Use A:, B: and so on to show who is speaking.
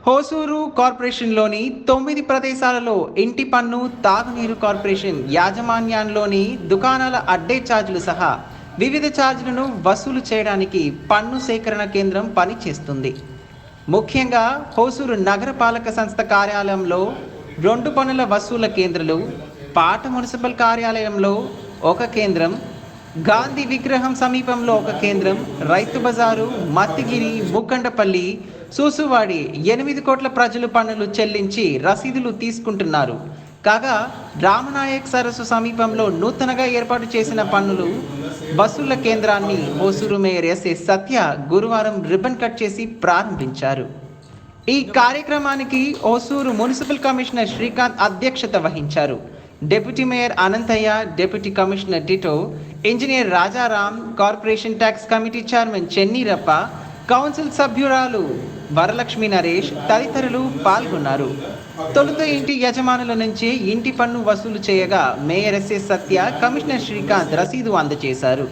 A: హోసూరు కార్పొరేషన్లోని 9 ప్రదేశాలలో ఇంటి పన్ను, తాగునీరు కార్పొరేషన్ యాజమాన్యంలోని దుకాణాల అడ్డే ఛార్జీలు సహా వివిధ ఛార్జీలను వసూలు చేయడానికి పన్ను సేకరణ కేంద్రం పనిచేస్తుంది. ముఖ్యంగా హోసూరు నగరపాలక సంస్థ కార్యాలయంలో 2 పన్నుల వసూల కేంద్రాలు, పాట మున్సిపల్ కార్యాలయంలో 1 కేంద్రం, గాంధీ విగ్రహం సమీపంలో 1 కేంద్రం, రైతు బజారు, మత్తిగిరి, ముక్కండపల్లి, సూసువాడి 8 కోట్ల ప్రజలు పన్నులు చెల్లించి రసీదులు తీసుకుంటున్నారు. కాగా రామనాయక్ సరస్సు సమీపంలో నూతనంగా ఏర్పాటు చేసిన పన్నులు వసూళ్ల కేంద్రాన్ని హోసూరు మేయర్ ఎస్ఏ సత్య గురువారం రిబ్బన్ కట్ చేసి ప్రారంభించారు. ఈ కార్యక్రమానికి హోసూరు మున్సిపల్ కమిషనర్ శ్రీకాంత్ అధ్యక్షత వహించారు. Deputy mayor Ananthaiah, deputy commissioner డిటో, engineer Rajaram, corporation tax committee chairman Chenneerappa, council సభ్యురాలు వరలక్ష్మి నరేష్ తదితరులు పాల్గొన్నారు. తొలుత ఇంటి యజమానుల నుంచి ఇంటి పన్ను వసూలు చేయగా మేయర్ ఎస్ఏ సత్య, కమిషనర్ శ్రీకాంత్ రసీదు అందజేశారు.